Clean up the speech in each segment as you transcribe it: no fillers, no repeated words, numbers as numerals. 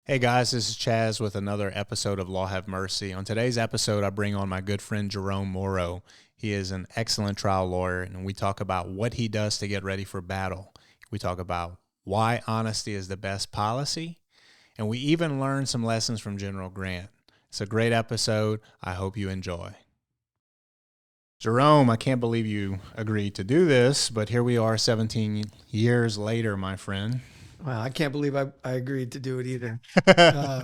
Hey guys, this is Chaz with another episode of Law Have Mercy. On today's episode, I bring on my good friend Jerome Moroux. He is an excellent trial lawyer, and we talk about what he does to get ready for battle. We talk about why honesty is the best policy, and we even learn some lessons from General Grant. It's a great episode. I hope you enjoy. Jerome, I can't believe you agreed to do this, but here we are 17 years later, my friend. Wow, I can't believe I agreed to do it either.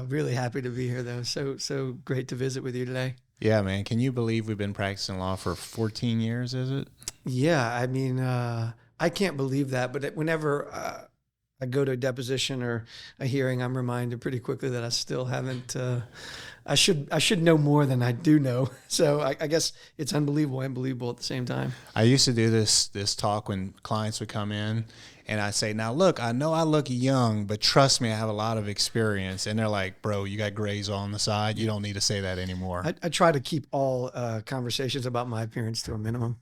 Really happy to be here, though. So great to visit with you today. Yeah, man. Can you believe we've been practicing law for 14 years, is it? Yeah, I mean, I can't believe that. But whenever I go to a deposition or a hearing, I'm reminded pretty quickly that I still haven't. I should know more than I do know. So I guess it's unbelievable at the same time. I used to do this talk when clients would come in, and I'd say, now look, I know I look young, but trust me, I have a lot of experience. And they're like, bro, you got grays on the side. You don't need to say that anymore. I try to keep all conversations about my appearance to a minimum.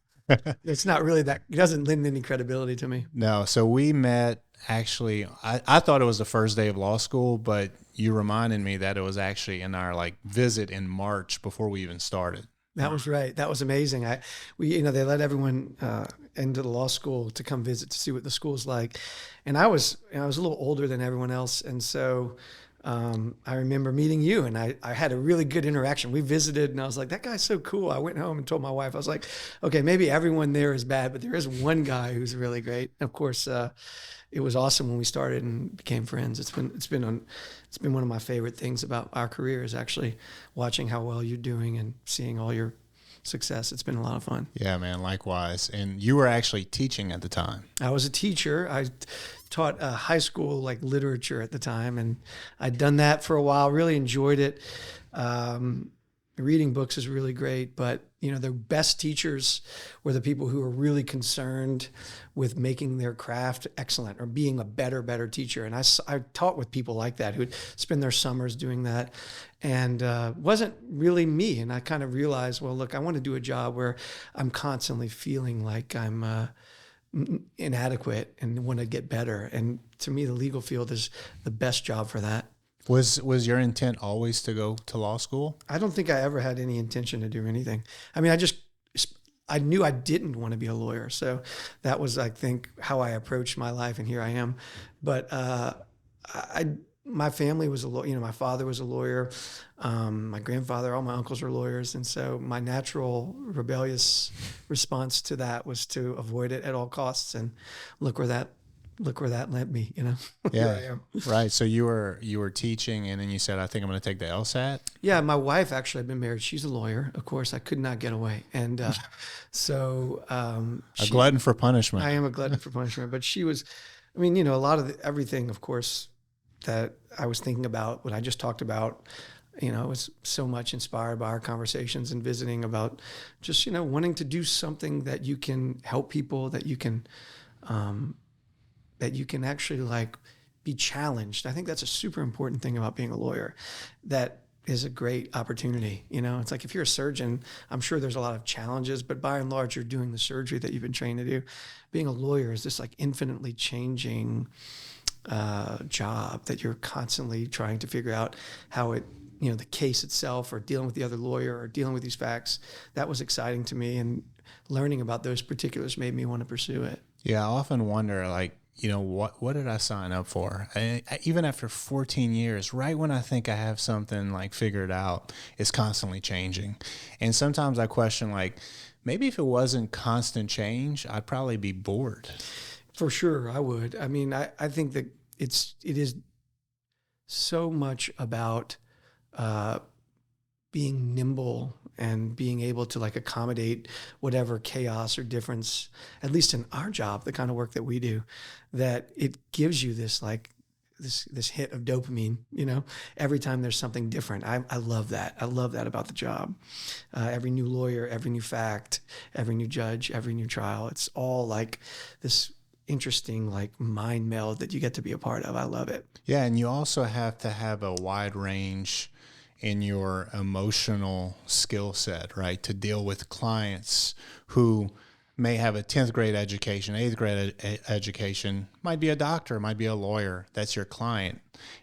It's not really that, it doesn't lend any credibility to me. No, so we met actually, I thought it was the first day of law school, but you reminded me that it was actually in our visit in March before we even started. That was right. That was amazing. They let everyone into the law school to come visit to see what the school's like, and I was a little older than everyone else, and so I remember meeting you, and I had a really good interaction. We visited, and I was like, that guy's so cool. I went home and told my wife, I was like, okay, maybe everyone there is bad, but there is one guy who's really great. And of course, it was awesome when we started and became friends. It's been one of my favorite things about our career is actually watching how well you're doing and seeing all your success. It's been a lot of fun. Yeah, man, likewise. And you were actually teaching at the time. I was a teacher. I taught high school literature at the time, and I'd done that for a while. Really enjoyed it. Reading books is really great, but the best teachers were the people who were really concerned with making their craft excellent or being a better teacher. And I taught with people like that who'd spend their summers doing that, and wasn't really me. And I kind of realized, well, look, I want to do a job where I'm constantly feeling like I'm inadequate and want to get better. And to me, the legal field is the best job for that. Was your intent always to go to law school? I don't think I ever had any intention to do anything. I mean, I knew I didn't want to be a lawyer. So that was, I think, how I approached my life, and here I am. But my family was a lawyer. My father was a lawyer. My grandfather, all my uncles were lawyers. And so my natural rebellious response to that was to avoid it at all costs. And look where that led me, Yeah, right. So you were teaching, and then you said, I think I'm going to take the LSAT. Yeah, my wife actually had been married. She's a lawyer. Of course, I could not get away. And so... a glutton for punishment. I am a glutton for punishment. But she was, a lot of everything, of course, that I was thinking about, what I just talked about, was so much inspired by our conversations and visiting about just, wanting to do something that you can help people, that you can actually be challenged. I think that's a super important thing about being a lawyer. That is a great opportunity. It's like if you're a surgeon, I'm sure there's a lot of challenges, but by and large, you're doing the surgery that you've been trained to do. Being a lawyer is this infinitely changing job that you're constantly trying to figure out how it, the case itself, or dealing with the other lawyer, or dealing with these facts. That was exciting to me, and learning about those particulars made me want to pursue it. Yeah, I often wonder, what did I sign up for? Even after 14 years, right when I think I have something figured out, it's constantly changing. And sometimes I question, maybe if it wasn't constant change, I'd probably be bored. For sure, I would. I mean, I think that it is so much about being nimble and being able to accommodate whatever chaos or difference, at least in our job, the kind of work that we do, that it gives you this this hit of dopamine, every time there's something different. I love that. I love that about the job. Every new lawyer, every new fact, every new judge, every new trial, it's all this interesting mind meld that you get to be a part of. I love it. Yeah, and you also have to have a wide range in your emotional skill set, right? To deal with clients who may have a 10th grade education, 8th grade education, might be a doctor, might be a lawyer. That's your client.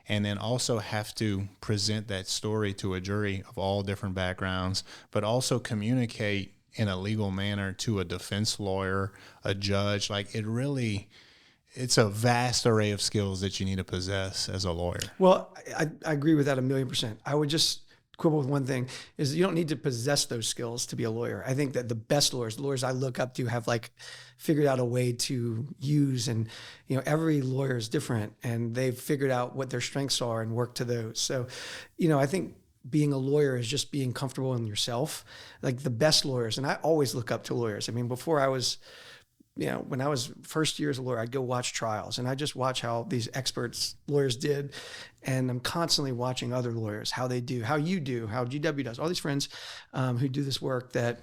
And then also have to present that story to a jury of all different backgrounds, but also communicate in a legal manner to a defense lawyer, a judge. Like it's a vast array of skills that you need to possess as a lawyer. Well, I agree with that 1,000,000%. I would just quibble with one thing is you don't need to possess those skills to be a lawyer. I think that the best lawyers, the lawyers I look up to, have like figured out a way to use, and every lawyer is different, and they've figured out what their strengths are and work to those. So, I think being a lawyer is just being comfortable in yourself. Like the best lawyers, and I always look up to lawyers. I mean, before I was, when I was first year as a lawyer, I'd go watch trials, and I just watch how these lawyers did. And I'm constantly watching other lawyers, how they do, how you do, how GW does, all these friends who do this work that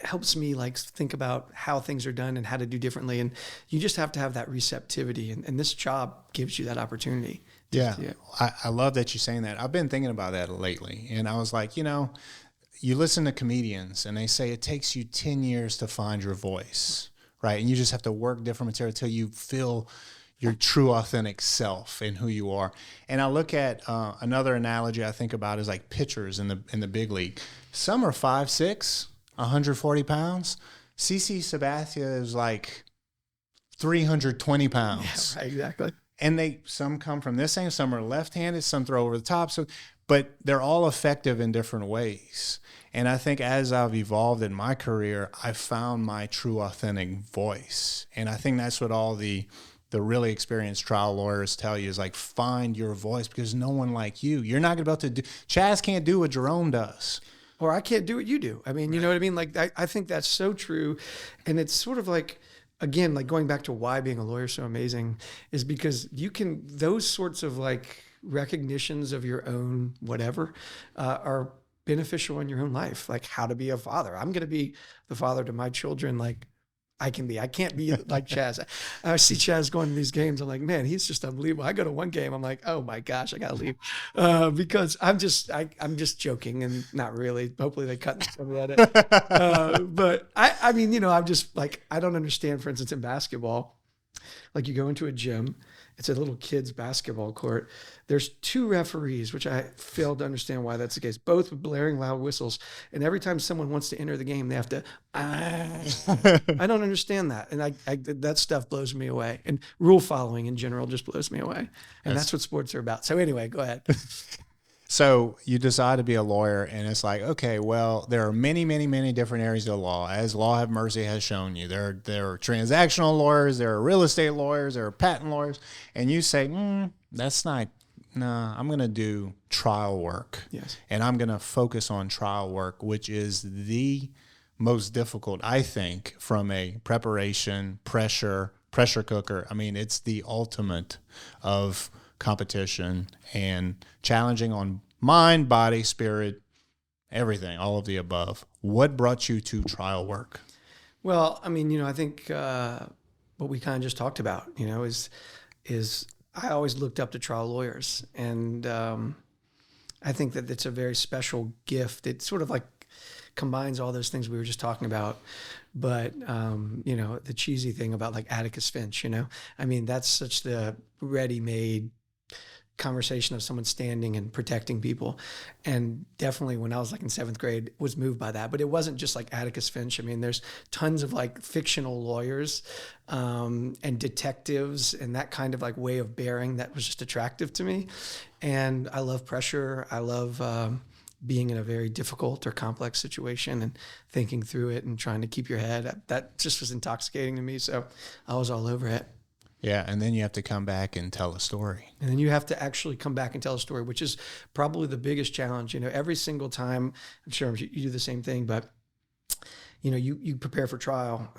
helps me like think about how things are done and how to do differently. And you just have to have that receptivity. And this job gives you that opportunity. Yeah. I love that you're saying that. I've been thinking about that lately. And I was like, you listen to comedians and they say it takes you 10 years to find your voice, right? And you just have to work different material until you feel your true authentic self and who you are. And I look at another analogy I think about is like pitchers in the big league. Some are 5'6", 140 pounds. CC Sabathia is like 320 pounds. Yeah, right, exactly. And some come from this angle, some are left-handed, some throw over the top. But they're all effective in different ways. And I think as I've evolved in my career, I've found my true authentic voice. And I think that's what all the really experienced trial lawyers tell you is like, find your voice, because no one like you. You're not going to be able to do, Chaz can't do what Jerome does. Or I can't do what you do. I mean, you know what I mean? Like, I think that's so true. And it's sort of like, again, like going back to why being a lawyer is so amazing is because those sorts of like recognitions of your own whatever are beneficial in your own life. Like how to be a father. I'm going to be the father to my children like I can be. I can't be like Chaz. I see Chaz going to these games. I'm like, man, he's just unbelievable. I go to one game. I'm like, oh my gosh, I got to leave because I'm just joking and not really. Hopefully they cut some of that out. But I mean, I'm just like, I don't understand, for instance, in basketball, like you go into a gym, it's a little kid's basketball court. There's 2 referees, which I fail to understand why that's the case, both with blaring loud whistles. And every time someone wants to enter the game, they have to, I don't understand that. And that stuff blows me away. And rule following in general just blows me away. And that's what sports are about. So anyway, go ahead. So you decide to be a lawyer, and it's like, okay, well, there are many, many, many different areas of law, as Law Have Mercy has shown you. There are transactional lawyers, there are real estate lawyers, there are patent lawyers, and you say, I'm going to do trial work. Yes. And I'm going to focus on trial work, which is the most difficult, I think, from a preparation, pressure cooker. I mean, it's the ultimate of competition and challenging on mind, body, spirit, everything, all of the above. What brought you to trial work? Well, I mean, I think what we kind of just talked about, is I always looked up to trial lawyers, and I think that it's a very special gift. It sort of like combines all those things we were just talking about. But, the cheesy thing about like Atticus Finch, I mean, that's such the ready-made conversation of someone standing and protecting people. And definitely when I was like in 7th grade, was moved by that. But it wasn't just like Atticus Finch. I mean, there's tons of like fictional lawyers and detectives and that kind of like way of bearing that was just attractive to me. And I love pressure. I love being in a very difficult or complex situation and thinking through it and trying to keep your head. That just was intoxicating to me. So I was all over it. Yeah, and then you have to come back and tell a story. And then you have to actually come back and tell a story, which is probably the biggest challenge. Every single time, I'm sure you do the same thing, but you prepare for trial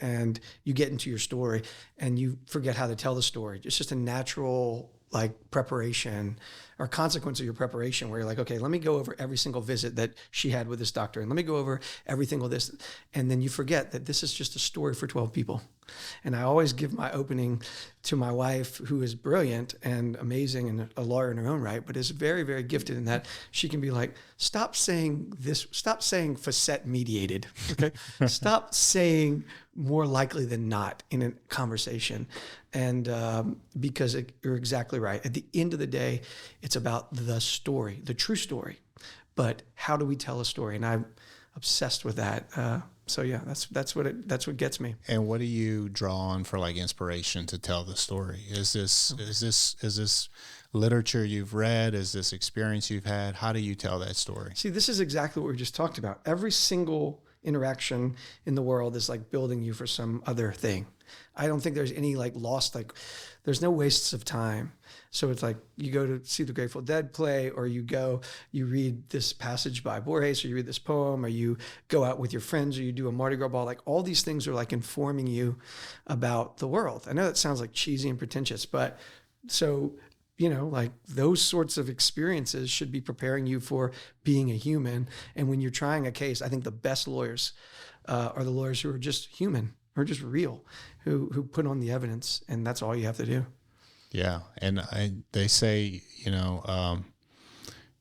and you get into your story and you forget how to tell the story. It's just a natural like preparation or consequence of your preparation where you're like, okay, let me go over every single visit that she had with this doctor and let me go over everything with this. And then you forget that this is just a story for 12 people. And I always give my opening to my wife, who is brilliant and amazing and a lawyer in her own right, but is very, very gifted in that she can be like, stop saying this, stop saying facet mediated, okay? Stop saying more likely than not in a conversation. And because you're exactly right. At the end of the day, it's about the story, the true story. But how do we tell a story? And I'm obsessed with that. So yeah, that's what gets me. And what do you draw on for like inspiration to tell the story? Is this literature you've read? Is this experience you've had? How do you tell that story? See, this is exactly what we just talked about. Every single interaction in the world is like building you for some other thing. I don't think there's any like lost, like there's no wastes of time. So it's like you go to see the Grateful Dead play, or you read this passage by Borges, or you read this poem, or you go out with your friends, or you do a Mardi Gras ball. Like all these things are like informing you about the world. I know that sounds like cheesy and pretentious, but so, like those sorts of experiences should be preparing you for being a human. And when you're trying a case, I think the best lawyers are the lawyers who are just human, or just real, who put on the evidence, and that's all you have to do. Yeah, and they say,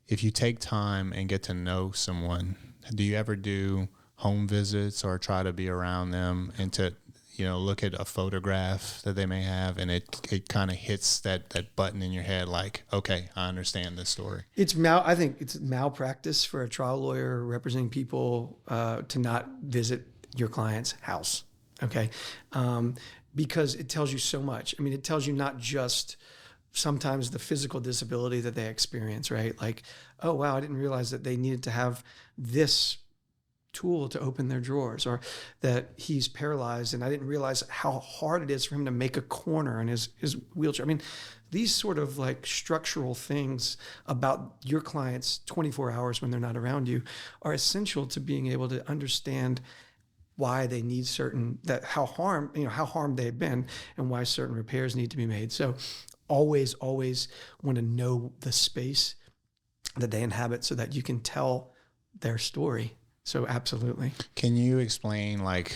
if you take time and get to know someone, do you ever do home visits or try to be around them and to, look at a photograph that they may have, and it kind of hits that button in your head like, okay, I understand this story. I think it's malpractice for a trial lawyer representing people to not visit your client's house. Okay. Because it tells you so much. I mean, it tells you not just sometimes the physical disability that they experience, right? Like, oh, wow, I didn't realize that they needed to have this tool to open their drawers, or that he's paralyzed and I didn't realize how hard it is for him to make a corner in his wheelchair. I mean, these sort of like structural things about your clients 24 hours when they're not around you are essential to being able to understand why they need how harmed they've been, and why certain repairs need to be made. So always want to know the space that they inhabit so that you can tell their story. So absolutely. Can you explain, like,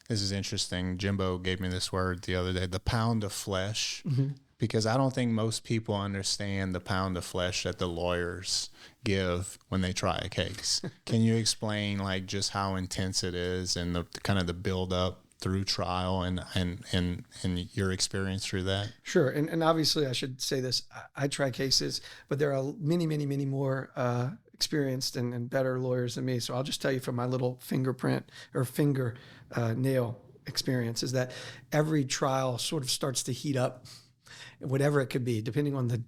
this is interesting. Jimbo gave me this word the other day, the pound of flesh. Mm-hmm. Because I don't think most people understand the pound of flesh that the lawyers give when they try a case. Can you explain like just how intense it is, and the kind of the build up through trial and your experience through that? Sure. And obviously I should say this, I try cases, but there are many, many, many more experienced and better lawyers than me. So I'll just tell you from my little fingerprint or finger nail experience is that every trial sort of starts to heat up, whatever it could be, depending on the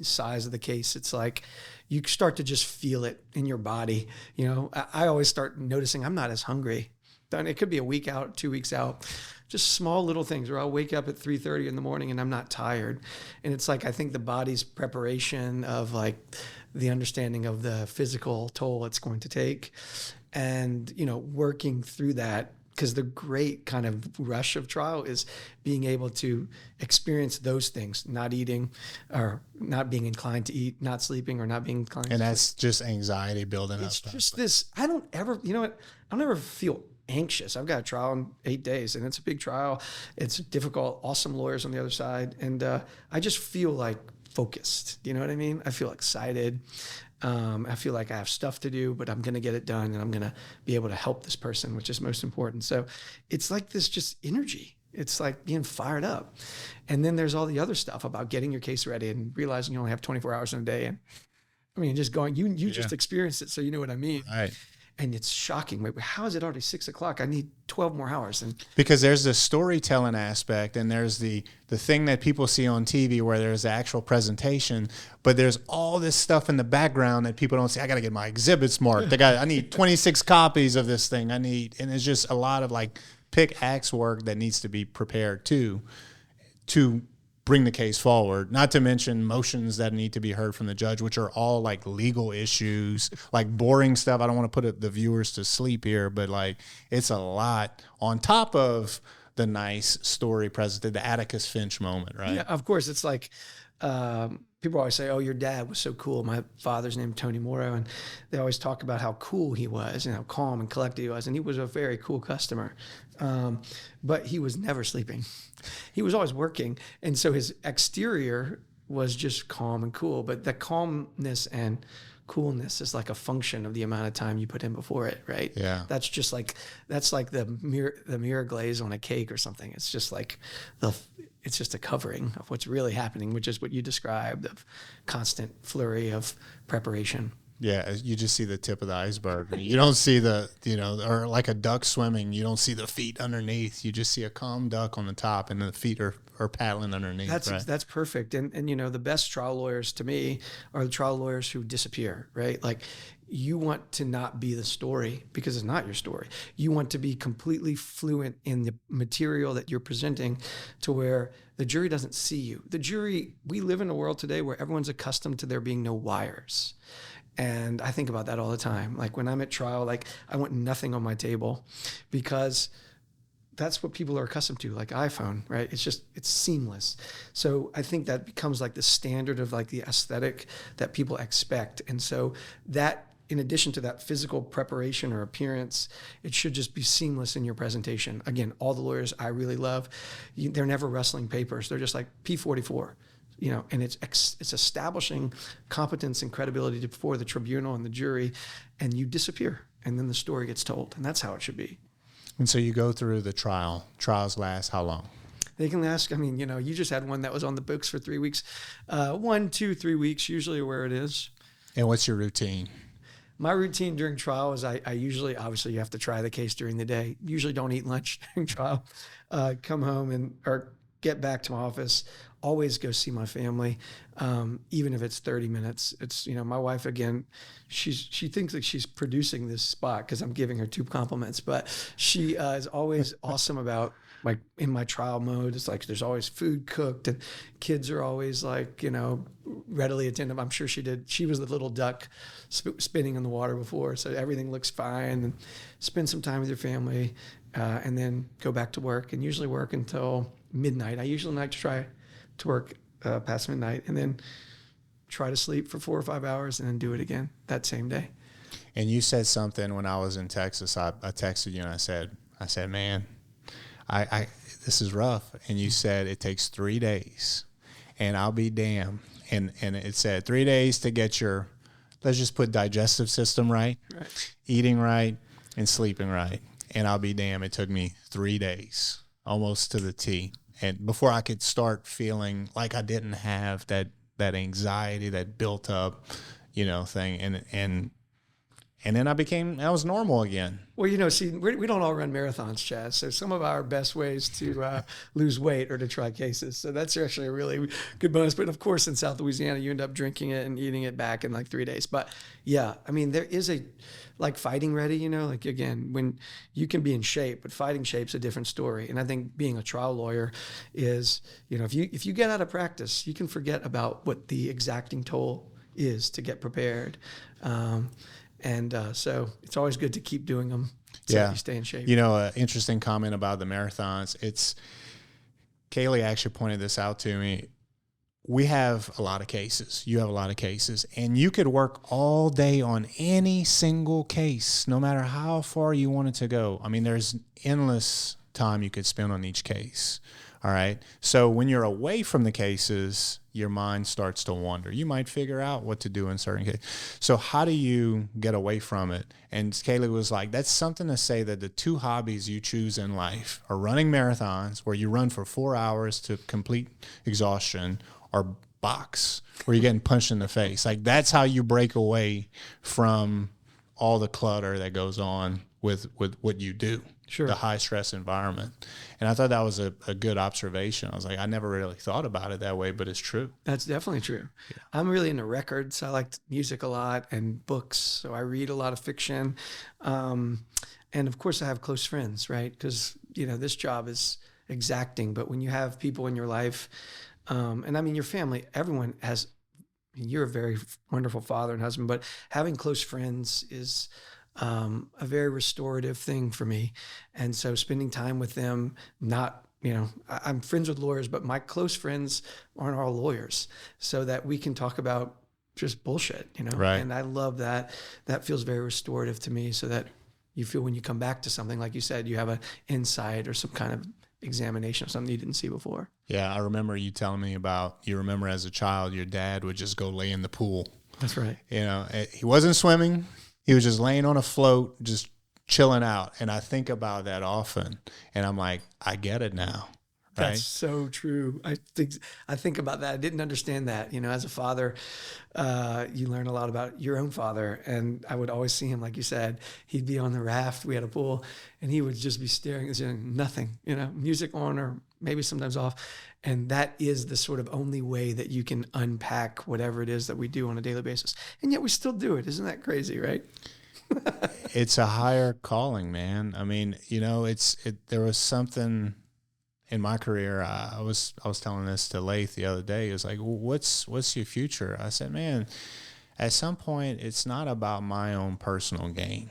size of the case. It's like you start to just feel it in your body. I always start noticing I'm not as hungry. And it could be a week out, 2 weeks out, just small little things where I'll wake up at 3:30 in the morning and I'm not tired. And it's like, I think the body's preparation of like the understanding of the physical toll it's going to take, and, working through that. Because the great kind of rush of trial is being able to experience those things, not eating or not being inclined to eat, not sleeping or not being inclined to sleep. And that's just anxiety building up. It's just this, I don't ever feel anxious. I've got a trial in 8 days, and it's a big trial. It's difficult, awesome lawyers on the other side. And I just feel like focused. You know what I mean? I feel excited. I feel like I have stuff to do, but I'm going to get it done, and I'm going to be able to help this person, which is most important. So it's like this just energy. It's like being fired up. And then there's all the other stuff about getting your case ready and realizing you only have 24 hours in a day. And I mean, just going, you just experienced it, so you know what I mean. Right. And it's shocking. Wait, how is it already 6 o'clock? I need 12 more hours. And because there's the storytelling aspect, and there's the thing that people see on TV where there's the actual presentation, but there's all this stuff in the background that people don't see. I got to get my exhibits marked. I need 26 copies of this thing. And it's just a lot of like pickaxe work that needs to be prepared to bring the case forward, not to mention motions that need to be heard from the judge, which are all like legal issues, like boring stuff. I don't want to put the viewers to sleep here, but like it's a lot on top of the nice story presented, the Atticus Finch moment, right? Yeah, of course. It's like people always say, "Oh, your dad was so cool." My father's named Tony Moroux, and they always talk about how cool he was and how calm and collected he was. And he was a very cool customer, but he was never sleeping. He was always working, and so his exterior was just calm and cool. But the calmness and coolness is like a function of the amount of time you put in before it, right? Yeah. That's like the mirror glaze on a cake or something. It's just like it's just a covering of what's really happening, which is what you described, of constant flurry of preparation. Yeah, you just see the tip of the iceberg. You don't see or like a duck swimming, you don't see the feet underneath. You just see a calm duck on the top, and the feet are paddling underneath. That's perfect. And the best trial lawyers to me are the trial lawyers who disappear, right? Like, you want to not be the story because it's not your story. You want to be completely fluent in the material that you're presenting to where the jury doesn't see you. We live in a world today where everyone's accustomed to there being no wires. And I think about that all the time. Like, when I'm at trial, like, I want nothing on my table because that's what people are accustomed to, like iPhone, right? It's seamless. So I think that becomes like the standard of like the aesthetic that people expect. And so that, in addition to that physical preparation or appearance, it should just be seamless in your presentation. Again, all the lawyers I really love, they're never wrestling papers. They're just like P44. And it's establishing competence and credibility before the tribunal and the jury, and you disappear, and then the story gets told, and that's how it should be. And so you go through the trial. Trials last how long? They can last, you just had one that was on the books for 3 weeks. 1, 2, 3 weeks, usually where it is. And what's your routine? My routine during trial is I usually, obviously you have to try the case during the day. Usually don't eat lunch during trial. Come home or get back to my office. Always go see my family, even if it's 30 minutes. It's, my wife, again, she thinks that she's producing this spot because I'm giving her 2 compliments, but she is always awesome about, like, in my trial mode. It's like there's always food cooked, and kids are always like, readily attentive. I'm sure she was the little duck spinning in the water before, so everything looks fine. And spend some time with your family, and then go back to work, and usually work until midnight. I usually like to try to work past midnight, and then try to sleep for 4 or 5 hours, and then do it again that same day. And you said something when I was in Texas. I texted you and I said, man, I this is rough. And you said it takes 3 days, and I'll be damned. And it said 3 days to get your, let's just put digestive system right, eating right, and sleeping right. And I'll be damned, it took me 3 days, almost to the T. And before I could start feeling like I didn't have that anxiety that built up, thing. And then I was normal again. Well, see, we don't all run marathons, Chaz. So some of our best ways to lose weight are to try cases. So that's actually a really good bonus. But of course, in South Louisiana, you end up drinking it and eating it back in like 3 days. But yeah, there is like fighting ready, like, again, when you can be in shape, but fighting shape's a different story. And I think being a trial lawyer is, if you get out of practice, you can forget about what the exacting toll is to get prepared. So it's always good to keep doing them so that you stay in shape. An interesting comment about the marathons. Kaylee actually pointed this out to me. We have a lot of cases. You have a lot of cases. And you could work all day on any single case, no matter how far you want it to go. There's endless time you could spend on each case. All right. So when you're away from the cases, your mind starts to wander. You might figure out what to do in certain cases. So how do you get away from it? And Kaylee was like, that's something to say that the 2 hobbies you choose in life are running marathons, where you run for 4 hours to complete exhaustion, or box, where you're getting punched in the face. Like, that's how you break away from all the clutter that goes on with what you do. Sure. The high stress environment. And I thought that was a good observation. I was like, I never really thought about it that way, but it's true. That's definitely true. Yeah. I'm really into records. I like music a lot, and books. So I read a lot of fiction. And of course I have close friends, right? Because, this job is exacting, but when you have people in your life, and your family, everyone has, you're a very wonderful father and husband, but having close friends is a very restorative thing for me. And so spending time with them, not I'm friends with lawyers, but my close friends aren't all lawyers, so that we can talk about just bullshit, Right. And I love that. That feels very restorative to me, so that you feel when you come back to something, like you said, you have an insight or some kind of examination of something you didn't see before. Yeah, I remember you telling me about, you remember as a child, your dad would just go lay in the pool. That's right. He wasn't swimming. He was just laying on a float, just chilling out. And I think about that often. And I'm like, I get it now. Right? That's so true. I think about that. I didn't understand that. As a father, you learn a lot about your own father. And I would always see him, like you said, he'd be on the raft. We had a pool, and he would just be staring at nothing, music on or maybe sometimes off. And that is the sort of only way that you can unpack whatever it is that we do on a daily basis. And yet we still do it. Isn't that crazy, right? It's a higher calling, man. I mean, there was something in my career. I was telling this to Lath the other day. It was like, what's your future? I said, man, at some point, it's not about my own personal gain.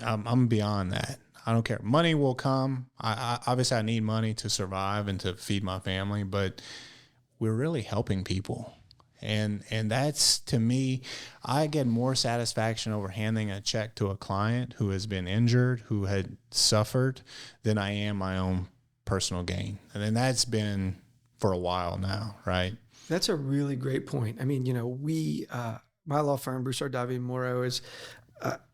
I'm beyond that. I don't care. Money will come. Obviously I need money to survive and to feed my family, but we're really helping people. And that's, to me, I get more satisfaction over handing a check to a client who has been injured, who had suffered, than I am my own personal gain. And then that's been for a while now, right? That's a really great point. I mean, my law firm, Bruce Moroux, is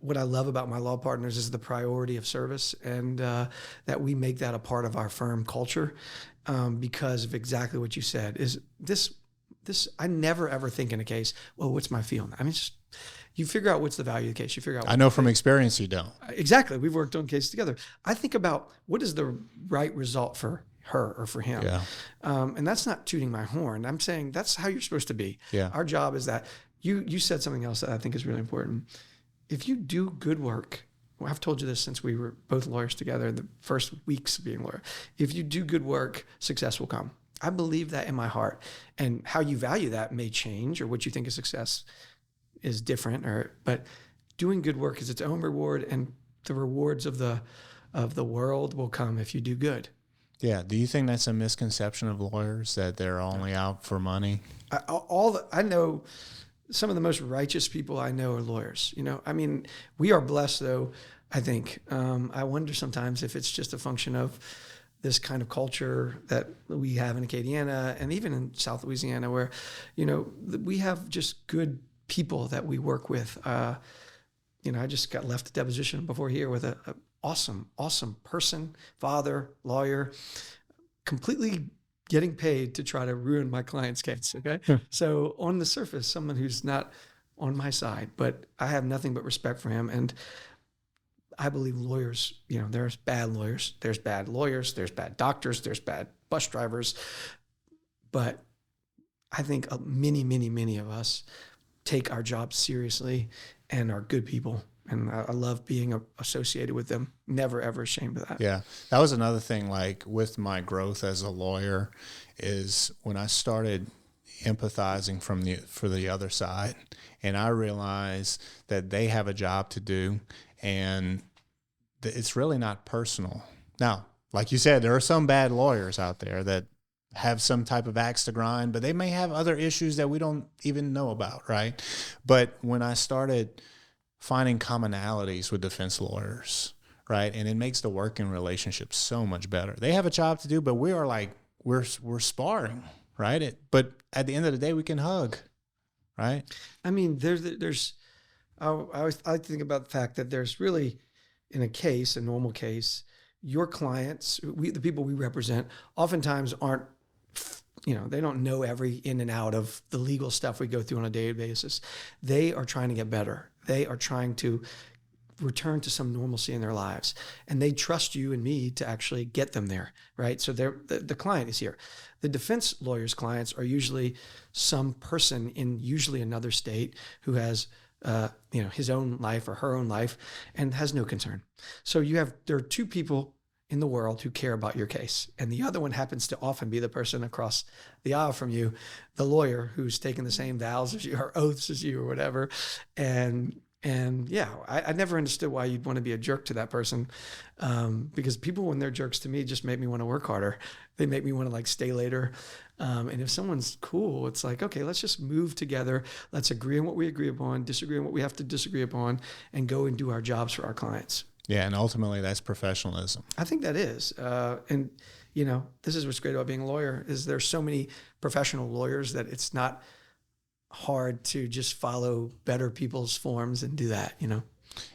what I love about my law partners is the priority of service, and that we make that a part of our firm culture, because of exactly what you said. Is this I never ever think in a case, well, what's my feeling? I mean, you figure out what's the value of the case. You figure out. I know from experience you don't. Exactly. We've worked on cases together. I think about what is the right result for her or for him. Yeah. And that's not tooting my horn. I'm saying that's how you're supposed to be. Yeah. Our job is that you said something else that I think is really important. If you do good work, well, I've told you this since we were both lawyers together, the first weeks of being lawyer. If you do good work, success will come. I believe that in my heart. And how you value that may change, or what you think is success is different. But doing good work is its own reward, and the rewards of the world will come if you do good. Yeah. Do you think that's a misconception of lawyers, that they're only out for money? I know some of the most righteous people I know are lawyers. I mean, we are blessed, though, I think. I wonder sometimes if it's just a function of this kind of culture that we have in Acadiana and even in South Louisiana, where, we have just good people that we work with. I just got left a deposition before here with a awesome person, father, lawyer, completely getting paid to try to ruin my client's case. Okay. Yeah. So on the surface, someone who's not on my side, but I have nothing but respect for him. And I believe lawyers, there's bad lawyers, there's bad lawyers, there's bad doctors, there's bad bus drivers. But I think many of us take our jobs seriously and are good people. And I love being associated with them. Never, ever ashamed of that. Yeah. That was another thing, like with my growth as a lawyer, is when I started empathizing for the other side, and I realized that they have a job to do, and it's really not personal. Now, like you said, there are some bad lawyers out there that have some type of axe to grind, but they may have other issues that we don't even know about, right? But when I started finding commonalities with defense lawyers, right, and it makes the working relationship so much better. They have a job to do, but we are like, we're sparring, right? But at the end of the day, we can hug, right? I mean, I think about the fact that there's really, in a normal case, your clients, the people we represent, oftentimes aren't, they don't know every in and out of the legal stuff we go through on a daily basis. They are trying to get better. They are trying to return to some normalcy in their lives, and they trust you and me to actually get them there, right? So the client is here. The defense lawyer's clients are usually some person in usually another state who has his own life or her own life and has no concern. So there are two people in the world who care about your case, and the other one happens to often be the person across the aisle from you, the lawyer who's taken the same vows as you or oaths as you or whatever, and And yeah, I never understood why you'd want to be a jerk to that person, because people, when they're jerks to me, just make me want to work harder. They make me want to like stay later. And if someone's cool, it's like, okay, let's just move together. Let's agree on what we agree upon, disagree on what we have to disagree upon, and go and do our jobs for our clients. Yeah, and ultimately that's professionalism. I think that is. And, you know, this is what's great about being a lawyer is there's so many professional lawyers that it's not hard to just follow better people's forms and do that, you know?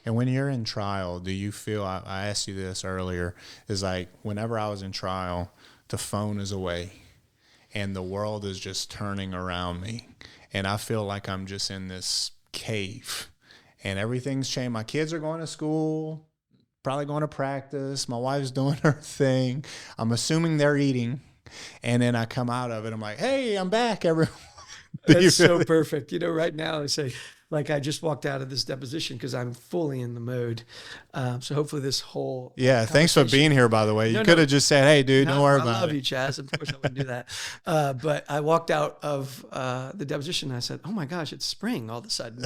And when you're in trial, do you feel, I asked you this earlier, is like whenever I was in trial, the phone is away and the world is just turning around me. And I feel like I'm just in this cave and everything's changed. My kids are going to school, probably going to practice. My wife's doing her thing. I'm assuming they're eating. And then I come out of it. I'm like, hey, I'm back, everyone. That's so perfect. You know, right now I say, like, I just walked out of this deposition because I'm fully in the mode. So hopefully this whole thanks for being here, by the way. You could have just said, hey, dude, don't worry about it. I love you, Chaz. Of course I wouldn't do that. But I walked out of the deposition and I said, oh my gosh, it's spring all of a sudden.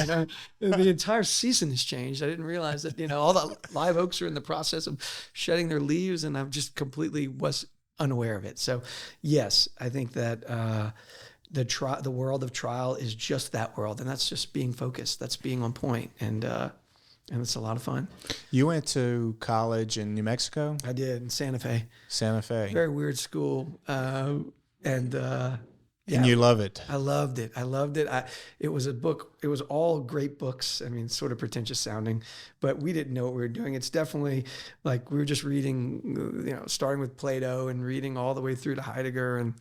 You know, the entire season has changed. I didn't realize that, you know, all the live oaks are in the process of shedding their leaves and I just completely was unaware of it. So yes, I think that the world of trial is just that world, and that's just being focused. That's being on point, and it's a lot of fun. You went to college in New Mexico? I did, in Santa Fe. Santa Fe. Very weird school, and you love it. I loved it. It was a book. It was all great books. I mean, sort of pretentious sounding, but we didn't know what we were doing. It's definitely like we were just reading, you know, starting with Plato and reading all the way through to Heidegger, and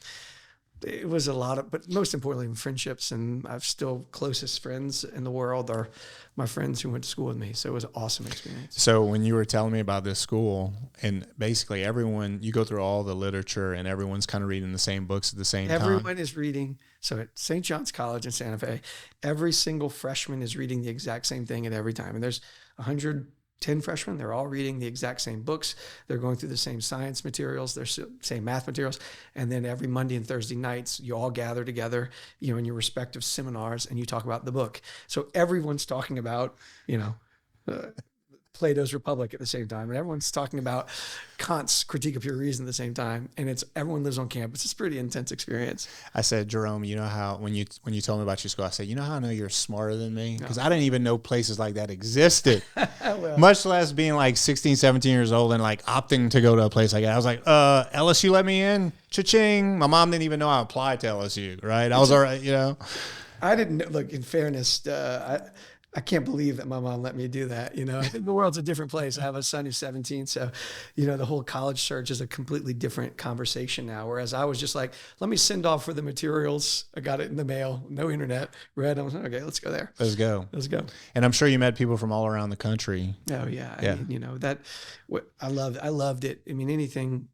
it was a lot of, but most importantly, friendships. And I've still closest friends in the world are my friends who went to school with me. So it was an awesome experience. So when you were telling me about this school, and basically everyone, you go through all the literature and everyone's kind of reading the same books at the same time. Everyone is reading. So at St. John's College in Santa Fe, every single freshman is reading the exact same thing at every time. And there's 110 freshmen. They're all reading the exact same books. They're going through the same science materials, their same math materials. And then every Monday and Thursday nights, you all gather together, you know, in your respective seminars and you talk about the book. So everyone's talking about, you know, Plato's Republic at the same time. And everyone's talking about Kant's Critique of Pure Reason at the same time. And everyone lives on campus. It's a pretty intense experience. I said, Jerome, you know how, when you told me about your school, I said, you know how I know you're smarter than me? Because I didn't even know places like that existed. Well, much less being like 16, 17 years old and like opting to go to a place like that. I was like, LSU let me in? Cha-ching. My mom didn't even know I applied to LSU, right? I was all right, you know. I didn't know, look, in fairness, I can't believe that my mom let me do that. You know, the world's a different place. I have a son who's 17. So, you know, the whole college search is a completely different conversation now. Whereas I was just like, let me send off for the materials. I got it in the mail, no internet, read. I was like, okay, let's go there. Let's go. And I'm sure you met people from all around the country. Oh yeah. I mean, you know, I loved it. I mean, anything,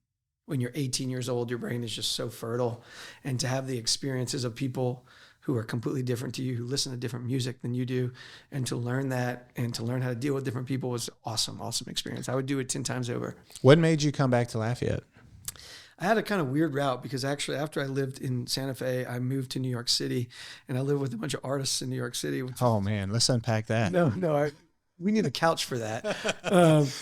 when you're 18 years old, your brain is just so fertile, and to have the experiences of people who are completely different to you, who listen to different music than you do, and to learn that and to learn how to deal with different people was awesome experience. I would do it 10 times over. What made you come back to Lafayette? I had a kind of weird route because actually after I lived in Santa Fe, I moved to New York City, and I lived with a bunch of artists in New York City. Oh man, let's unpack that. No, we need a couch for that.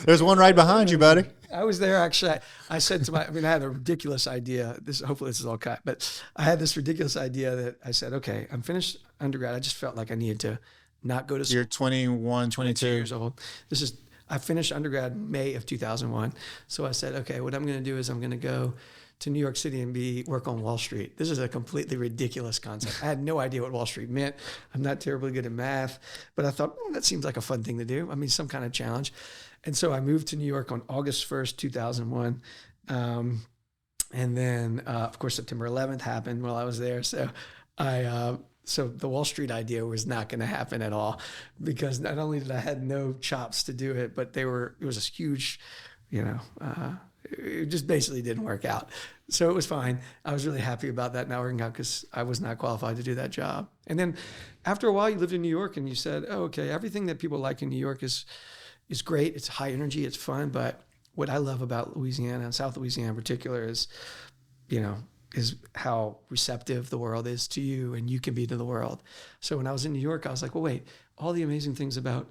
There's one right behind you, buddy. I was there actually. I said to I had a ridiculous idea. Hopefully this is all cut, but I had this ridiculous idea that I said, okay, I'm finished undergrad. I just felt like I needed to not go to school. You're 21, 22 years old. I finished undergrad May of 2001. So I said, okay, what I'm going to do is I'm going to go to New York City and work on Wall Street. This is a completely ridiculous concept. I had no idea what Wall Street meant. I'm not terribly good at math, but I thought, that seems like a fun thing to do. I mean, some kind of challenge. And so I moved to New York on August 1st, 2001. And then, of course, September 11th happened while I was there. So so the Wall Street idea was not going to happen at all, because not only did I had no chops to do it, but it was a huge, you know, it just basically didn't work out. So it was fine. I was really happy about that not working out because I was not qualified to do that job. And then after a while, you lived in New York and you said, oh, okay, everything that people like in New York is great. It's high energy. It's fun. But what I love about Louisiana and South Louisiana in particular is, you know, is how receptive the world is to you and you can be to the world. So when I was in New York, I was like, well, wait, all the amazing things about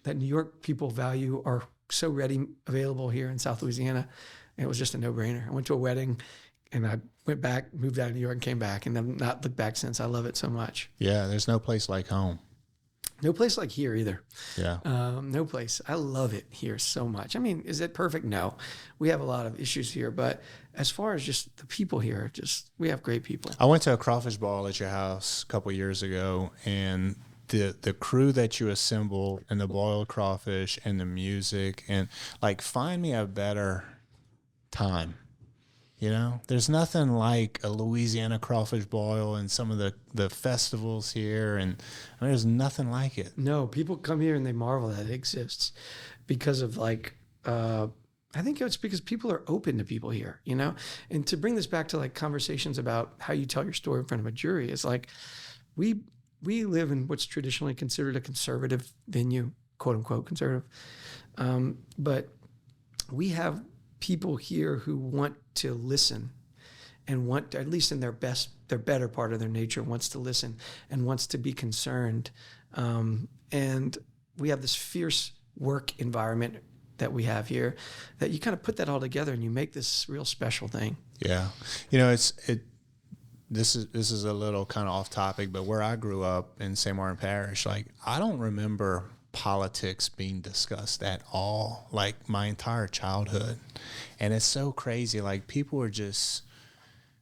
that New York people value are so ready, available here in South Louisiana. And it was just a no-brainer. I went to a wedding and I went back, moved out of New York and came back, and I've not looked back since. I love it so much. Yeah, there's no place like home. No place like here either. Yeah. No place. I love it here so much. I mean, is it perfect? No. We have a lot of issues here, but as far as just the people here, we have great people. I went to a crawfish ball at your house a couple of years ago, and the crew that you assembled and the boiled crawfish and the music, and like, find me a better time. You know, there's nothing like a Louisiana crawfish boil and some of the festivals here, and I mean, there's nothing like it. No, people come here and they marvel that it exists because of like, I think it's because people are open to people here, you know? And to bring this back to like conversations about how you tell your story in front of a jury is like, we live in what's traditionally considered a conservative venue, quote unquote conservative. But we have people here who want to listen and want to, at least in their better part of their nature, wants to listen and wants to be concerned. And we have this fierce work environment that we have here that you kind of put that all together and you make this real special thing. Yeah. You know, this is a little kind of off topic, but where I grew up in St. Martin Parish, like, I don't remember politics being discussed at all, like, my entire childhood. And it's so crazy. Like, people were just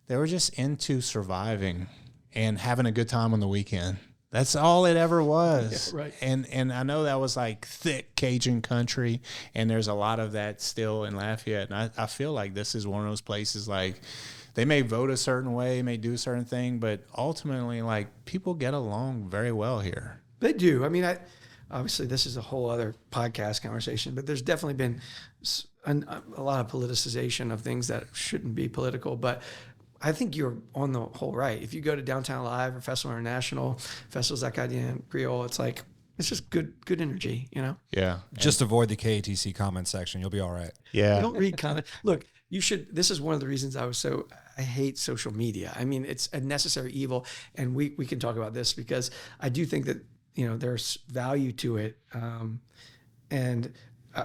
into surviving and having a good time on the weekend. That's all it ever was. Yeah, right. And I know that was like thick Cajun country, and there's a lot of that still in Lafayette. And I feel like this is one of those places, like, they may vote a certain way, may do a certain thing, but ultimately, like, people get along very well here. They do. I mean, obviously this is a whole other podcast conversation, but there's definitely been a lot of politicization of things that shouldn't be political. But I think you're on the whole right. If you go to Downtown Live or Festival International, Festivals Acadian, Creole, it's like, it's just good energy, you know? Yeah. Just avoid the KATC comment section. You'll be all right. Yeah. Don't read comment. Look, you should, this is one of the reasons I hate social media. I mean, it's a necessary evil. And we can talk about this because I do think that, you know, there's value to it. And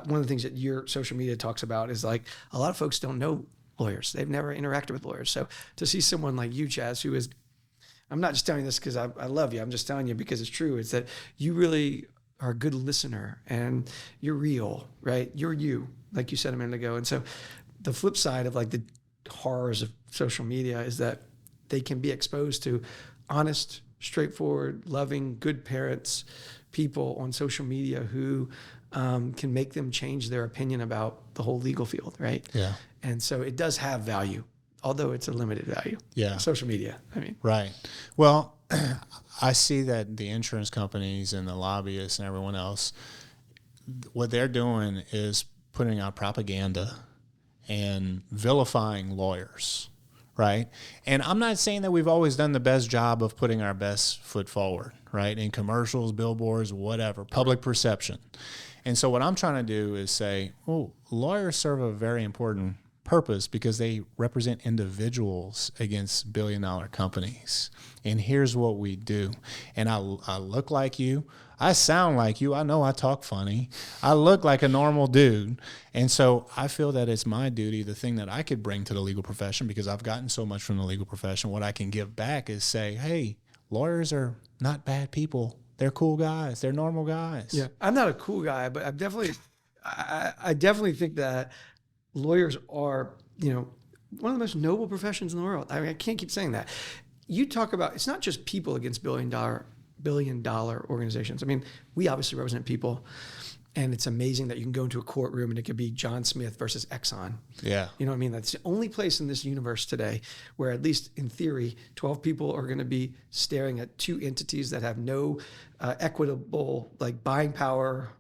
one of the things that your social media talks about is like, a lot of folks don't know lawyers. They've never interacted with lawyers. So to see someone like you, Chaz, who is, I'm not just telling you this because I love you. I'm just telling you because it's true. It's that you really are a good listener and you're real, right? You're you, like you said a minute ago. And so the flip side of like the horrors of social media is that they can be exposed to honest, straightforward, loving, good parents, people on social media who can make them change their opinion about the whole legal field, right? Yeah. And so it does have value, although it's a limited value. Yeah. Social media, I mean. Right. Well, I see that the insurance companies and the lobbyists and everyone else, what they're doing is putting out propaganda and vilifying lawyers, right? And I'm not saying that we've always done the best job of putting our best foot forward, right? In commercials, billboards, whatever, public perception. And so what I'm trying to do is say, oh, lawyers serve a very important purpose because they represent individuals against billion-dollar companies. And here's what we do. And I look like you. I sound like you. I know I talk funny. I look like a normal dude. And so I feel that it's my duty, the thing that I could bring to the legal profession, because I've gotten so much from the legal profession, what I can give back is say, hey, lawyers are not bad people. They're cool guys. They're normal guys. Yeah, I'm not a cool guy, but I definitely think that lawyers are, you know, one of the most noble professions in the world. I mean, I can't keep saying that. You talk about, it's not just people against billion dollar organizations. I mean, we obviously represent people, and it's amazing that you can go into a courtroom and it could be John Smith versus Exxon. Yeah. You know what I mean? That's the only place in this universe today where, at least in theory, 12 people are going to be staring at two entities that have no equitable, like, buying power,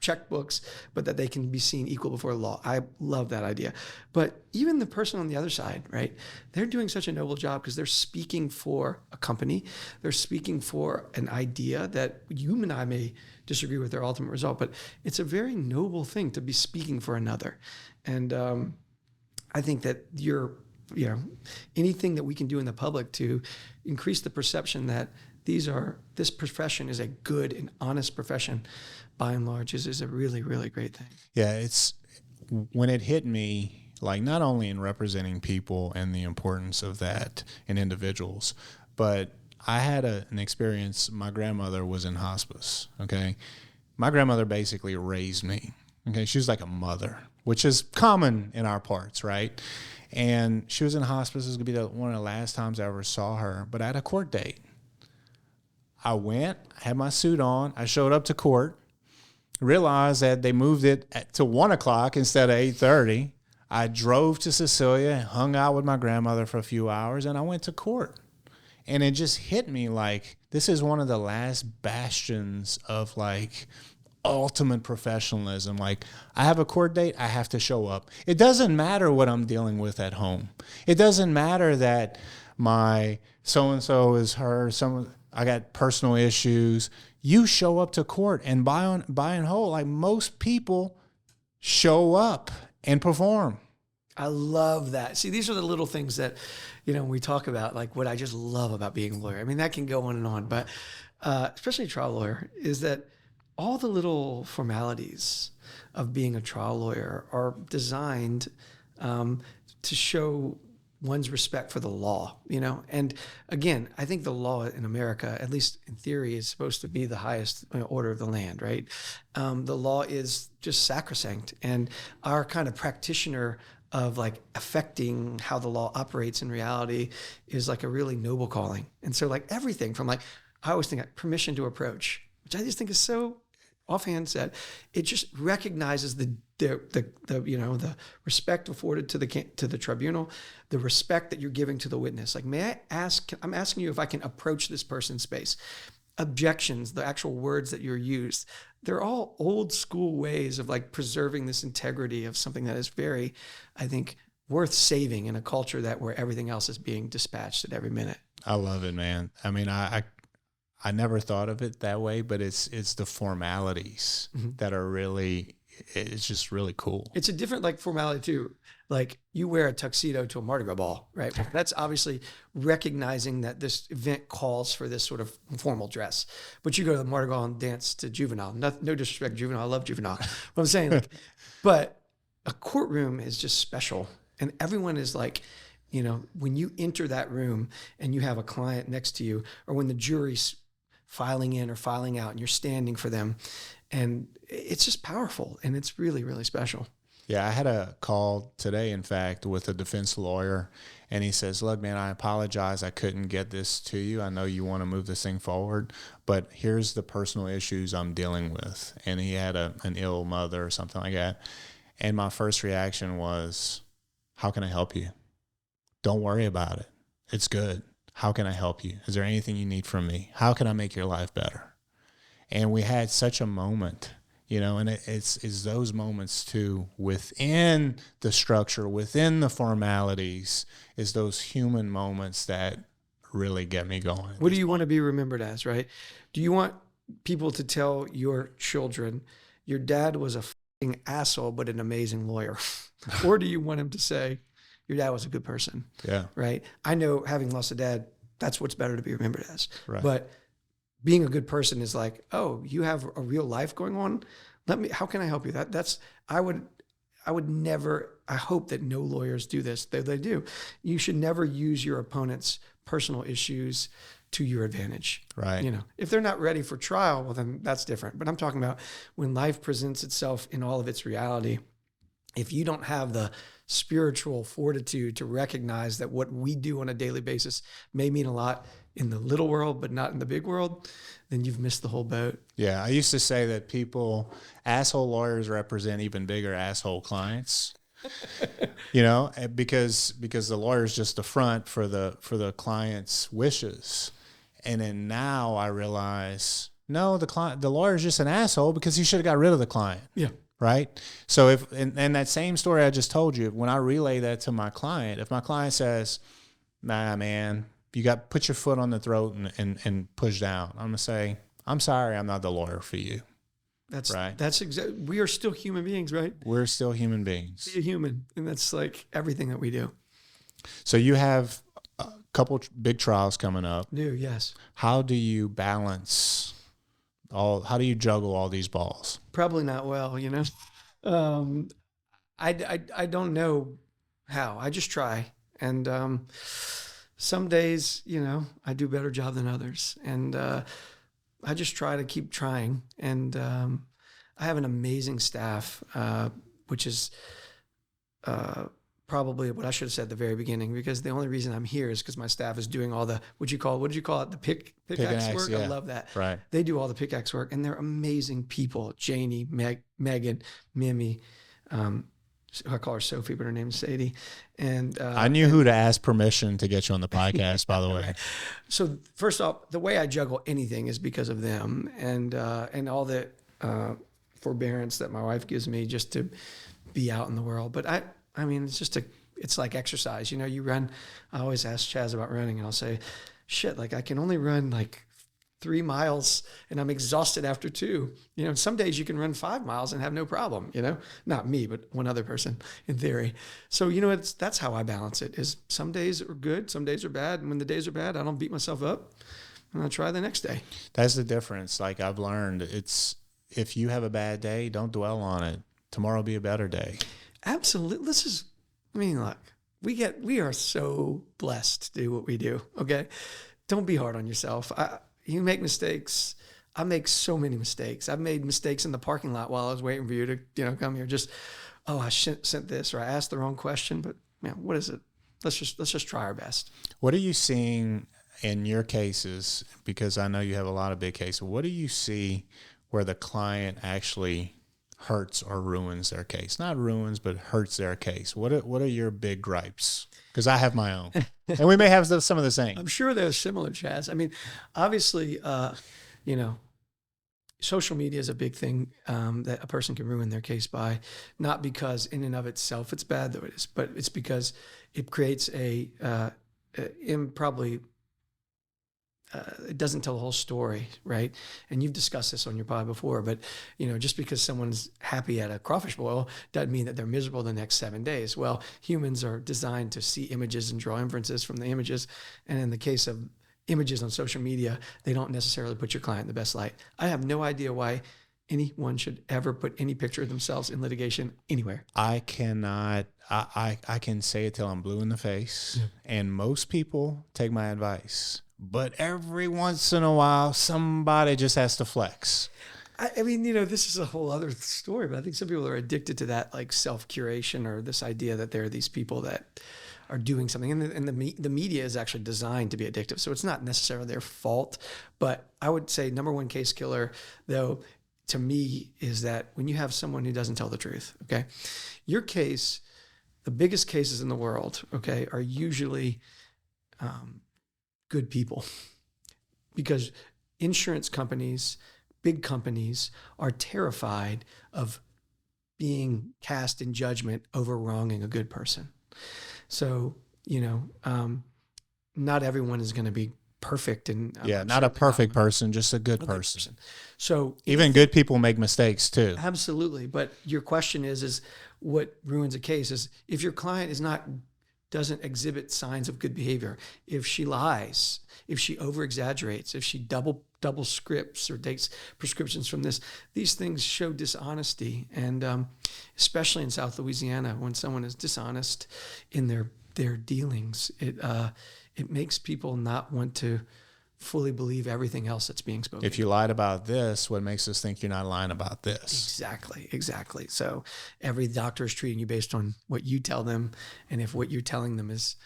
checkbooks, but that they can be seen equal before the law. I love that idea. But even the person on the other side, right? They're doing such a noble job because they're speaking for a company. They're speaking for an idea that you and I may disagree with their ultimate result, but it's a very noble thing to be speaking for another. And I think that your anything that we can do in the public to increase the perception that this profession is a good and honest profession, by and large, is a really, really great thing. Yeah, it's when it hit me, like not only in representing people and the importance of that in individuals, but I had an experience. My grandmother was in hospice. Okay, my grandmother basically raised me. Okay, she was like a mother, which is common in our parts, right? And she was in hospice. This was gonna be one of the last times I ever saw her. But I had a court date. I went, had my suit on. I showed up to court, realized that they moved it to 1 o'clock instead of 8:30. I drove to Cecilia, hung out with my grandmother for a few hours, and I went to court. And it just hit me like this is one of the last bastions of like ultimate professionalism. Like I have a court date, I have to show up. It doesn't matter what I'm dealing with at home. It doesn't matter that my so-and-so is her, I got personal issues. You show up to court, and by and whole, like most people show up and perform. I love that. See, these are the little things that, we talk about, like what I just love about being a lawyer. I mean, that can go on and on, but especially a trial lawyer, is that all the little formalities of being a trial lawyer are designed to show one's respect for the law, And again, I think the law in America, at least in theory, is supposed to be the highest order of the land, right? The law is just sacrosanct, and our kind of practitioner of like affecting how the law operates in reality is like a really noble calling. And so like everything from like, I always think like permission to approach, which I just think is so offhand said, it just recognizes the respect afforded to the tribunal, the respect that you're giving to the witness. Like, I'm asking you if I can approach this person's space. Objections, the actual words that you're used, they're all old school ways of like preserving this integrity of something that is very, I think, worth saving in a culture where everything else is being dispatched at every minute. I love it, man. I mean, I never thought of it that way, but it's the formalities that are really, it's just really cool. It's a different like formality too. Like you wear a tuxedo to a Mardi Gras ball, right? That's obviously recognizing that this event calls for this sort of formal dress. But you go to the Mardi Gras and dance to Juvenile. No disrespect, Juvenile. I love Juvenile. But I'm saying, but a courtroom is just special. And everyone is like, when you enter that room and you have a client next to you, or when the jury's filing in or filing out and you're standing for them, and it's just powerful, and it's really, really special. Yeah, I had a call today, in fact, with a defense lawyer, and he says, look, man, I apologize. I couldn't get this to you. I know you want to move this thing forward, but here's the personal issues I'm dealing with. And he had an ill mother or something like that. And my first reaction was, how can I help you? Don't worry about it. It's good. How can I help you? Is there anything you need from me? How can I make your life better? And we had such a moment, and it's those moments too, within the structure, within the formalities, is those human moments that really get me going. What do you want to be remembered as, right? Do you want people to tell your children, your dad was a fucking asshole, but an amazing lawyer? Or do you want him to say, your dad was a good person? Yeah. Right. I know, having lost a dad, that's what's better to be remembered as. Right. But being a good person is like, oh, you have a real life going on. How can I help you? I would never, I hope that no lawyers do this. They do. You should never use your opponent's personal issues to your advantage. Right. If they're not ready for trial, well, then that's different. But I'm talking about when life presents itself in all of its reality. If you don't have the spiritual fortitude to recognize that what we do on a daily basis may mean a lot in the little world, but not in the big world, then you've missed the whole boat. Yeah. I used to say that asshole lawyers represent even bigger asshole clients, because the lawyer's just the front for the client's wishes. And then now I realize, no, the lawyer's just an asshole because he should have got rid of the client. Yeah. Right. So and that same story I just told you, when I relay that to my client, if my client says, nah, man, you got put your foot on the throat and push down, I'm going to say, I'm sorry, I'm not the lawyer for you. That's right. We are still human beings, right? We're still human beings. Be a human. And that's like everything that we do. So you have a couple big trials coming up. Yes. How do you balance how do you juggle all these balls? Probably not well, Um, I don't know how. I just try. And some days, I do a better job than others. And I just try to keep trying. And I have an amazing staff, which is probably what I should have said at the very beginning, because the only reason I'm here is because my staff is doing all the, what did you call it? The pickaxe work? Yeah. I love that. Right. They do all the pickaxe work, and they're amazing people. Janie, Megan, Mimi, I call her Sophie, but her name's Sadie. And I knew who to ask permission to get you on the podcast, by the way. Right. So first off, the way I juggle anything is because of them, and all the forbearance that my wife gives me just to be out in the world. But I mean, it's like exercise. You run. I always ask Chaz about running, and I'll say, shit, like I can only run like 3 miles and I'm exhausted after 2. Some days you can run 5 miles and have no problem, not me, but one other person in theory. So, that's how I balance it. Is some days are good, some days are bad. And when the days are bad, I don't beat myself up, and I'll try the next day. That's the difference. Like I've learned, if you have a bad day, don't dwell on it. Tomorrow will be a better day. Absolutely. Look, we are so blessed to do what we do. Okay. Don't be hard on yourself. You make mistakes. I make so many mistakes. I've made mistakes in the parking lot while I was waiting for you to, come here. Just, I sent this, or I asked the wrong question, but man, what is it? Let's just try our best. What are you seeing in your cases? Because I know you have a lot of big cases. What do you see where the client actually hurts or ruins their case? Not ruins, but hurts their case. What are your big gripes? Because I have my own, and we may have some of the same. I'm sure they're similar, Chaz. I mean, obviously, social media is a big thing that a person can ruin their case by, not because in and of itself it's bad, though it is, but it's because it creates it doesn't tell the whole story, right? And you've discussed this on your pod before, but just because someone's happy at a crawfish boil doesn't mean that they're miserable the next 7 days. Well, humans are designed to see images and draw inferences from the images. And in the case of images on social media, they don't necessarily put your client in the best light. I have no idea why anyone should ever put any picture of themselves in litigation anywhere. I cannot. I can say it till I'm blue in the face, and most people take my advice. But every once in a while, somebody just has to flex. I mean, this is a whole other story, but I think some people are addicted to that, like self-curation, or this idea that there are these people that are doing something. And the media is actually designed to be addictive. So it's not necessarily their fault. But I would say number one case killer, though, to me, is that when you have someone who doesn't tell the truth, okay? Your case, the biggest cases in the world, okay, are usually good people, because insurance companies, big companies, are terrified of being cast in judgment over wronging a good person. So, not everyone is going to be perfect. And not a perfect person, just a good person. So even good people make mistakes too. Absolutely. But your question is what ruins a case is if your client doesn't exhibit signs of good behavior, if she lies, if she over-exaggerates, if she double scripts or takes prescriptions from these things show dishonesty. And especially in South Louisiana, when someone is dishonest in their dealings, it makes people not want to fully believe everything else that's being spoken. If you lied about this, what makes us think you're not lying about this? Exactly. So every doctor is treating you based on what you tell them. And if what you're telling them is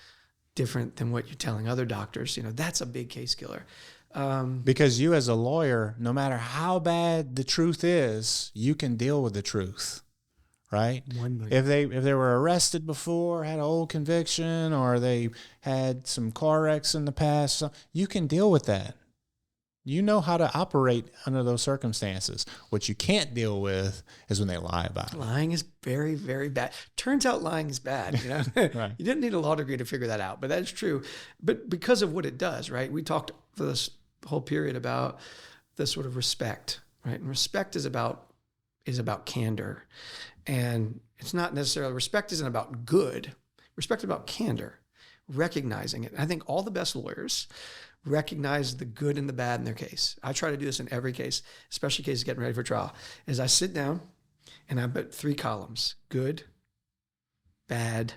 different than what you're telling other doctors, that's a big case killer. Because you as a lawyer, no matter how bad the truth is, you can deal with the truth. Right? If they were arrested before, had an old conviction, or they had some car wrecks in the past, you can deal with that. You know how to operate under those circumstances. What you can't deal with is when they lie about it. Lying is very, very bad. Turns out lying is bad. Right. You didn't need a law degree to figure that out, but that's true. But because of what it does, right? We talked for this whole period about the sort of respect, right? And respect is about candor. And it's not necessarily, respect isn't about good. Respect is about candor. recognizing it. I think all the best lawyers recognize the good and the bad in their case. I try to do this in every case, especially cases getting ready for trial, is I sit down and I put 3 columns: good, bad,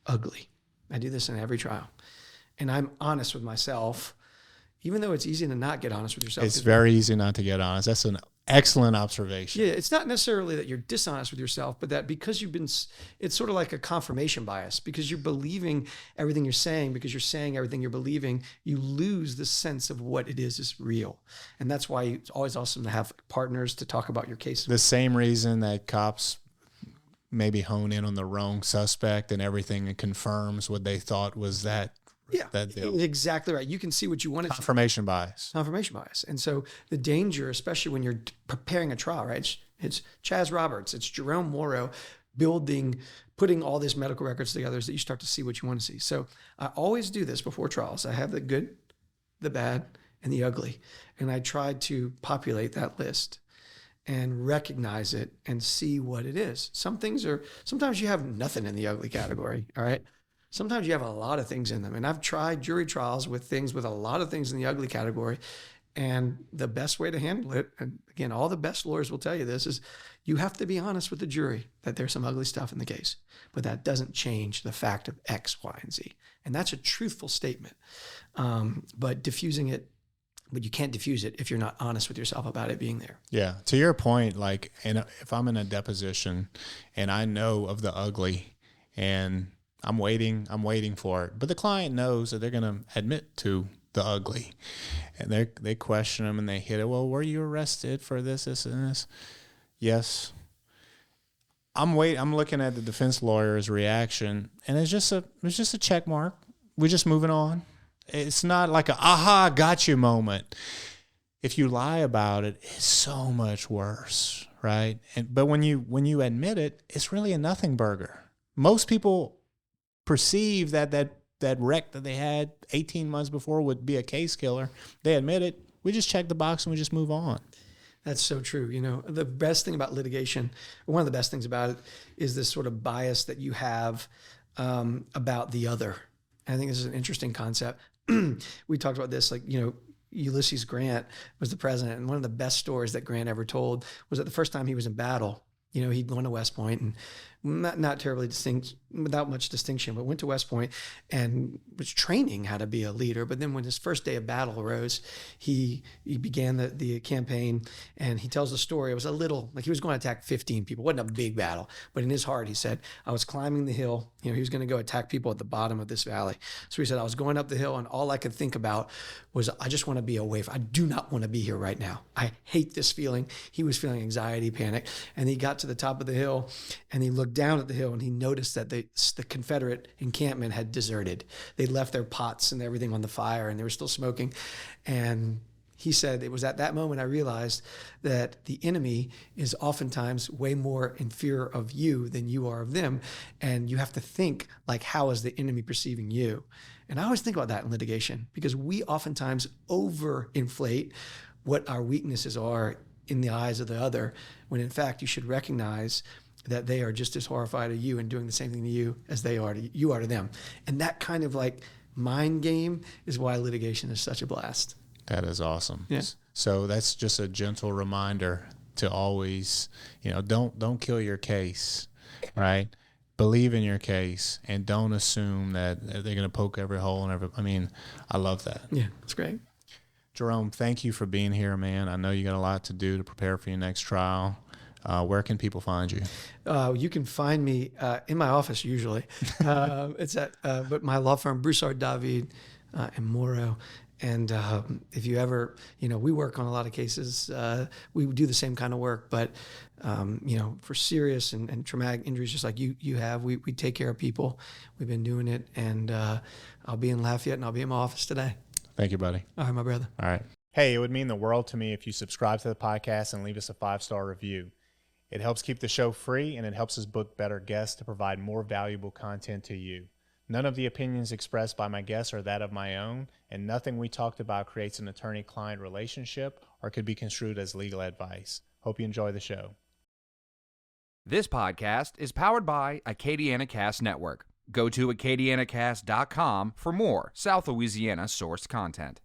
ugly. I do this in every trial. And I'm honest with myself, even though it's easy to not get honest with yourself. It's very easy not to get honest. That's an excellent observation. Yeah, it's not necessarily that you're dishonest with yourself, but that because it's sort of like a confirmation bias, because you're believing everything you're saying, because you're saying everything you're believing, you lose the sense of what it is real. And that's why it's always awesome to have partners to talk about your case. The same reason that cops maybe hone in on the wrong suspect and everything and confirms what they thought was that. Yeah, that deal. Exactly right. You can see what you want to see. Confirmation bias. Confirmation bias. And so the danger, especially when you're preparing a trial, right? It's Chaz Roberts, it's Jerome Moroux putting all these medical records together so that you start to see what you want to see. So I always do this before trials. I have the good, the bad, and the ugly. And I try to populate that list and recognize it and see what it is. Sometimes you have nothing in the ugly category, all right? Sometimes you have a lot of things in them. And I've tried jury trials with things with a lot of things in the ugly category. And the best way to handle it, and again, all the best lawyers will tell you this, is you have to be honest with the jury that there's some ugly stuff in the case. But that doesn't change the fact of X, Y, and Z. And that's a truthful statement. But you can't diffuse it if you're not honest with yourself about it being there. Yeah. To your point, like, and if I'm in a deposition and I know of the ugly and I'm waiting for it, but the client knows that they're going to admit to the ugly, and they question them and they hit it. Well, were you arrested for this, and this? Yes. I'm looking at the defense lawyer's reaction, and it's just a check mark. We're just moving on. It's not like a aha, got you moment. If you lie about it, it's so much worse, right? But when you admit it, it's really a nothing burger. Most people perceive that wreck that they had 18 months before would be a case killer. They admit it. We just check the box and we just move on. That's so true. You know, the best thing about litigation, or one of the best things about it, is this sort of bias that you have about the other. And I think this is an interesting concept. We talked about this, like, you know, Ulysses Grant was the president, and one of the best stories that Grant ever told was that the first time he was in battle, you know, he'd gone to West Point and not terribly distinct, without much distinction, but went to West Point and was training how to be a leader. But then when his first day of battle arose, he began the campaign, and he tells the story. It was a little, like, he was going to attack 15 people. It wasn't a big battle, but in his heart, he said, I was climbing the hill. You know, he was going to go attack people at the bottom of this valley. So he said, I was going up the hill, and all I could think about was, I just want to be away. I do not want to be here right now. I hate this feeling. He was feeling anxiety, panic. And he got to the top of the hill, and he looked down at the hill, and he noticed that the Confederate encampment had deserted. They'd left their pots and everything on the fire, and they were still smoking. And he said, it was at that moment I realized that the enemy is oftentimes way more in fear of you than you are of them. And you have to think, like, how is the enemy perceiving you? And I always think about that in litigation, because we oftentimes overinflate what our weaknesses are in the eyes of the other, when in fact you should recognize that they are just as horrified of you and doing the same thing to you as you are to them. And that kind of like mind game is why litigation is such a blast. That is awesome. Yeah. So that's just a gentle reminder to always, you know, don't kill your case, right? Believe in your case, and don't assume that they're going to poke every hole and I mean, I love that. Yeah, that's great. Jerome, thank you for being here, man. I know you got a lot to do to prepare for your next trial. Where can people find you? You can find me in my office usually. It's at but my law firm, Broussard, David, and Moroux. And if you ever, you know, we work on a lot of cases. We do the same kind of work, but you know, for serious and traumatic injuries, just like you have, we take care of people. We've been doing it, and I'll be in Lafayette, and I'll be in my office today. Thank you, buddy. All right, my brother. All right. Hey, it would mean the world to me if you subscribe to the podcast and leave us a 5-star review. It helps keep the show free, and it helps us book better guests to provide more valuable content to you. None of the opinions expressed by my guests are that of my own, and nothing we talked about creates an attorney-client relationship or could be construed as legal advice. Hope you enjoy the show. This podcast is powered by Acadiana Cast Network. Go to acadianacast.com for more South Louisiana sourced content.